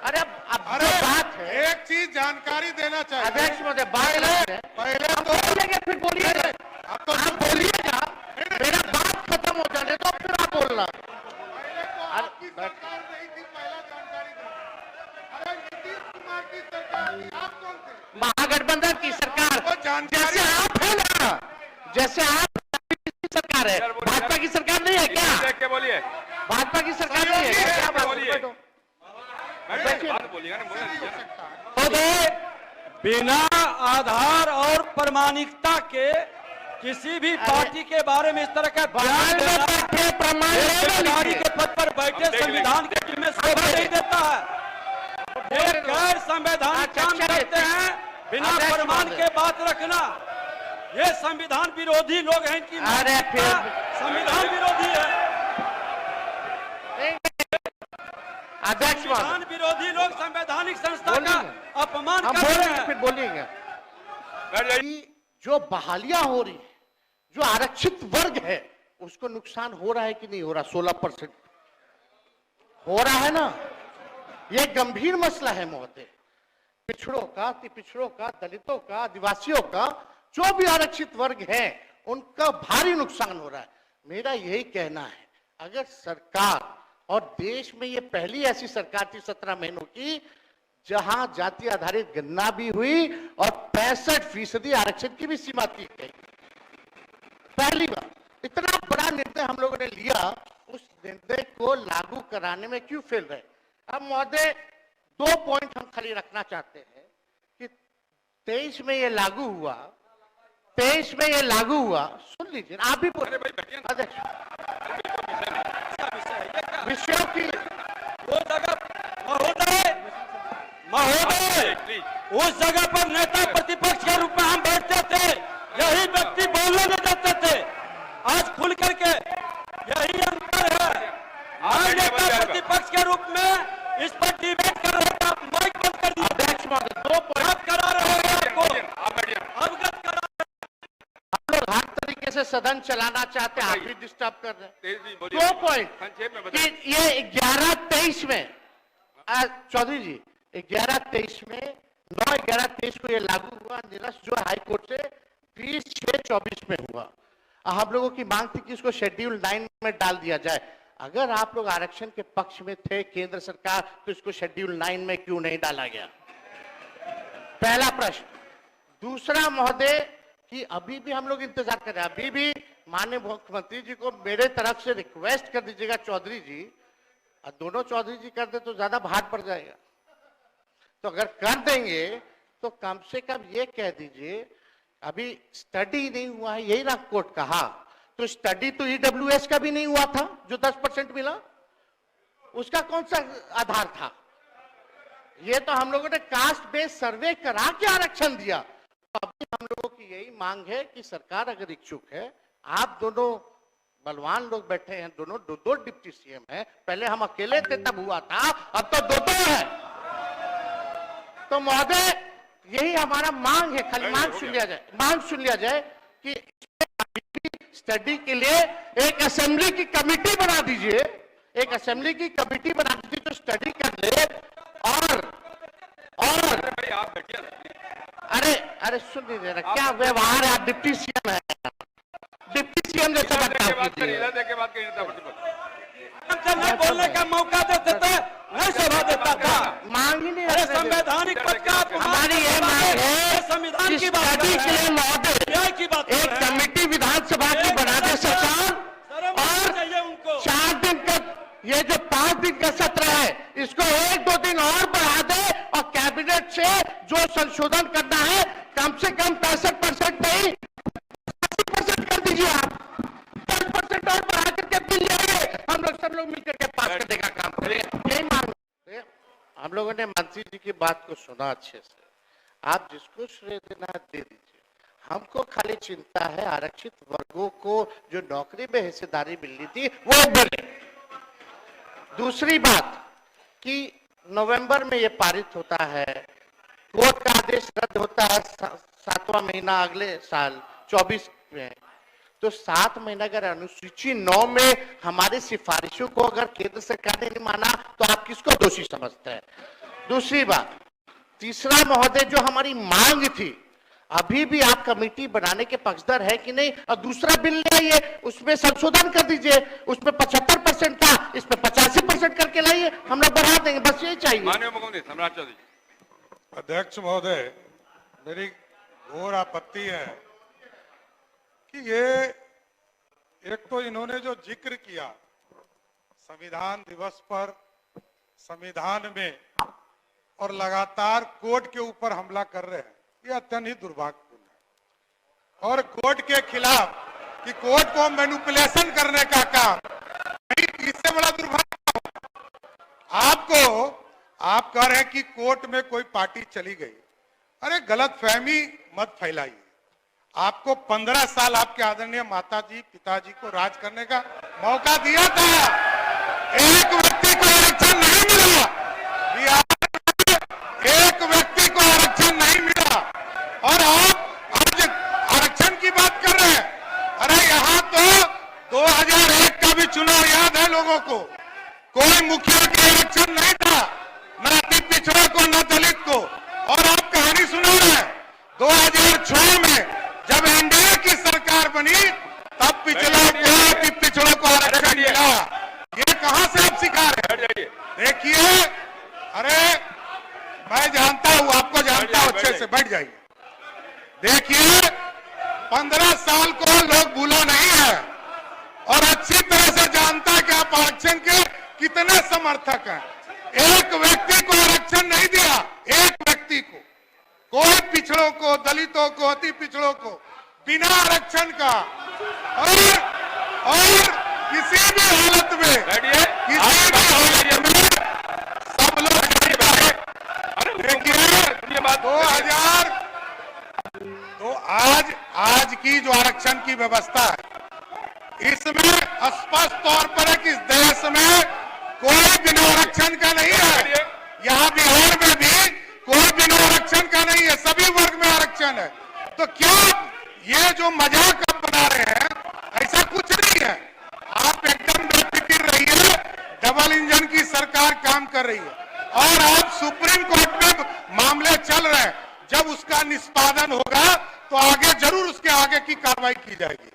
अरे अब बात है, एक चीज जानकारी देना चाहिए अध्यक्ष महोदय, पहले तो बोलिएगा, फिर बोलिएगा, अब तो आप बोलिएगा, मेरा बात खत्म हो जाने तो फिर आप बोलना। पहले तो आपकी सरकार नहीं थी, पहला जानकारी देना। अरे नीतीश कुमार की सरकार थी, आप कौन थे? महागठबंधन की सरकार, जैसे आप है ना, जैसे आप की सरकार है, भाजपा की सरकार नहीं है क्या? देख के बोलिए, भाजपा की सरकार नहीं है क्या? क्या बोलिए। बिना आधार और प्रमाणिकता के किसी भी पार्टी के बारे में इस तरह का बयान देना अधिकारी के पद पर बैठे संविधान के जिम्मे शोभा नहीं देता है। ये गैर संवैधानिक काम करते हैं, बिना प्रमाण के बात रखना। ये संविधान विरोधी लोग हैं, इनकी संविधान विरोधी है। अध्यक्ष संविधान विरोधी लोग संवैधानिक संस्था का अपमान कर रहे हैं। फिर बोलिएगा जो बहालियां हो रही है, जो आरक्षित वर्ग है, उसको नुकसान हो रहा है कि नहीं हो रहा? 16% हो रहा है ना। यह गंभीर मसला है महोदय। पिछड़ों का, अति पिछड़ों का, दलितों का, आदिवासियों का, जो भी आरक्षित वर्ग है, उनका भारी नुकसान हो रहा है। मेरा यही कहना है, अगर सरकार, और देश में ये पहली ऐसी सरकार थी 17 महीनों की जहां जाति आधारित गणना भी हुई और 65% आरक्षण की भी सीमा की गई। पहली बार इतना बड़ा निर्णय हम लोगों ने लिया, उस निर्णय को लागू कराने में क्यों फेल रहे? अब महोदय 2 पॉइंट हम खाली रखना चाहते हैं कि 23 में ये लागू हुआ, 23 में ये लागू हुआ। सुन लीजिए, आप भी बोले विषयों की वो जगह महोदय उस जगह पर नेता प्रतिपक्ष के रूप में हम बैठते थे, यही व्यक्ति बोलने नहीं देते थे। आज खुल करके यही अंतर है। आज नेता प्रतिपक्ष के रूप में इस पर डिबेट कर रहे थे, आप माइक बंद कर दिया। अध्यक्ष महोदय 2 पॉइंट करा रहे हैं, आपको अवगत करा। हम लोग हर तरीके से सदन चलाना चाहते हैं, आप भी डिस्टर्ब कर रहे हैं। 2 पॉइंट कि ये 11-23 में, चौधरी जी 11-23 में, 9-11-23 को ये लागू हुआ। निरस्त जो हाई कोर्ट से 20-6-24 में हुआ। हम लोगों की मांग थी कि इसको शेड्यूल 9 में डाल दिया जाए। अगर आप लोग आरक्षण के पक्ष में थे केंद्र सरकार, तो इसको शेड्यूल 9 में क्यों नहीं डाला गया? पहला प्रश्न। दूसरा महोदय कि अभी भी हम लोग इंतजार कर रहे हैं, अभी भी माननीय मुख्यमंत्री जी को मेरे तरफ से रिक्वेस्ट कर दीजिएगा चौधरी जी, और दोनों चौधरी जी कर दे तो ज्यादा भार पड़ जाएगा। तो अगर कर देंगे तो कम से कम ये कह दीजिए, अभी स्टडी नहीं हुआ है, यही ना कोर्ट कहा, तो स्टडी तो ईडब्ल्यूएस का भी नहीं हुआ था जो 10% मिला, उसका कौन सा आधार था? ये तो हम लोगों ने कास्ट बेस्ड सर्वे करा के आरक्षण दिया। अभी हम लोगों की यही मांग है कि सरकार अगर इच्छुक है, आप दोनों बलवान लोग बैठे हैं, दोनों 2 डिप्टी सीएम हैं, पहले हम अकेले थे तब हुआ था, अब तो 2 है। तो महोदय यही हमारा मांग है, खाली मांग सुन लिया जाए कि स्टडी के लिए एक असेंबली की कमेटी बना दीजिए, एक असेंबली की कमेटी बना दीजिए जो स्टडी कर ले। और अरे सुन लीजिए ना, क्या व्यवहार है, डिप्टी सीएम है, डिप्टी सीएम जैसा नहीं बोलने का मौका देते थे, नहीं सभा देता था। मांग ही नहीं। अरे संवैधानिक पद का हमारी ये मांग है संविधान की बात के लिए महोदय की बात एक कमेटी विधानसभा की बना दे सरकार, और चाहिए उनको 4 दिन का, ये जो 5 दिन का सत्र है, इसको 1-2 दिन और बढ़ा दे, और कैबिनेट से जो संशोधन करना है कम से कम 65% नहीं 80% कर दीजिए। आप 10% और बढ़ा करके बिल लाइए, हम लोग सब लोग मिलकर के पास करने का काम करेंगे। यही मांग। हम लोगों ने मंत्री जी की बात को सुना अच्छे से, आप जिसको श्रेय देना है दे दीजिए। हमको खाली चिंता है आरक्षित वर्गों को जो नौकरी में हिस्सेदारी मिलनी थी वो मिले। दूसरी बात कि नवंबर में ये पारित होता है, कोर्ट का आदेश रद्द होता है 7वां महीना अगले साल 24 में, तो 7 महीना अगर अनुसूची 9 में हमारी सिफारिशों को अगर केंद्र सरकार ने नहीं माना, तो आप किसको दोषी समझते हैं? दूसरी बात, तीसरा महोदय, जो हमारी मांग थी, अभी भी आप कमेटी बनाने के पक्षधर है कि नहीं? और दूसरा बिल ले आइए, उसमें संशोधन कर दीजिए, उसमें 75% था, इसमें 85% करके लाइए, हम लोग बढ़ा देंगे, बस यही चाहिए। माननीय मुख्यमंत्री सम्राट चौधरी। अध्यक्ष महोदय, मेरी घोर आपत्ति है कि ये एक तो इन्होंने जो जिक्र किया संविधान दिवस पर, संविधान में, और लगातार कोर्ट के ऊपर हमला कर रहे हैं, ये अत्यंत ही दुर्भाग्यपूर्ण है। और कोर्ट के खिलाफ कि कोर्ट को मैनिपुलेशन करने का काम, नहीं, इससे बड़ा दुर्भाग्य। आप कह रहे हैं कि कोर्ट में कोई पार्टी चली गई। अरे गलत फहमी मत फैलाइए। आपको 15 साल आपके आदरणीय माताजी पिताजी को राज करने का मौका दिया था, एक व्यक्ति को आरक्षण नहीं मिला, बिहार में एक व्यक्ति को आरक्षण नहीं मिला, और आप आज आरक्षण की बात कर रहे हैं। अरे यहाँ तो 2001 का भी चुनाव याद है लोगों को, कोई मुखिया का आरक्षण नहीं था, न अति पिछड़ों को न दलित को। और आप कहानी सुना रहे हैं, 2006 में जब एनडीए की सरकार बनी तब पिछड़ों को, अति पिछड़ों को आरक्षण मिला। ये कहां से आप सिखा रहे हैं? देखिए, अरे मैं जानता हूं, आपको जानता हूं अच्छे से, बैठ जाइए। देखिए, 15 साल को लोग भूला नहीं है और अच्छी तरह से जानता है कि आप आरक्षण के कितने समर्थक हैं। एक व्यक्ति को आरक्षण नहीं दिया, एक व्यक्ति को, कोई पिछड़ों को, दलितों को, अति पिछड़ों को बिना आरक्षण का। और किसी भी हालत में, किसी भी हालत में सब लोग देखिए 2000 तो आज की जो आरक्षण की व्यवस्था है, इसमें स्पष्ट तौर पर है कि इस देश में कोई बिना आरक्षण का नहीं है। यहाँ बिहार में भी कोई बिना आरक्षण का नहीं है, सभी वर्ग में आरक्षण है। तो क्या ये जो मजाक आप बना रहे हैं, ऐसा कुछ नहीं है। आप एकदम बेफिक्र रहिए, डबल इंजन की सरकार काम कर रही है और आप सुप्रीम कोर्ट में मामले चल रहे हैं। जब उसका निष्पादन होगा तो आगे जरूर उसके आगे की कार्रवाई की जाएगी।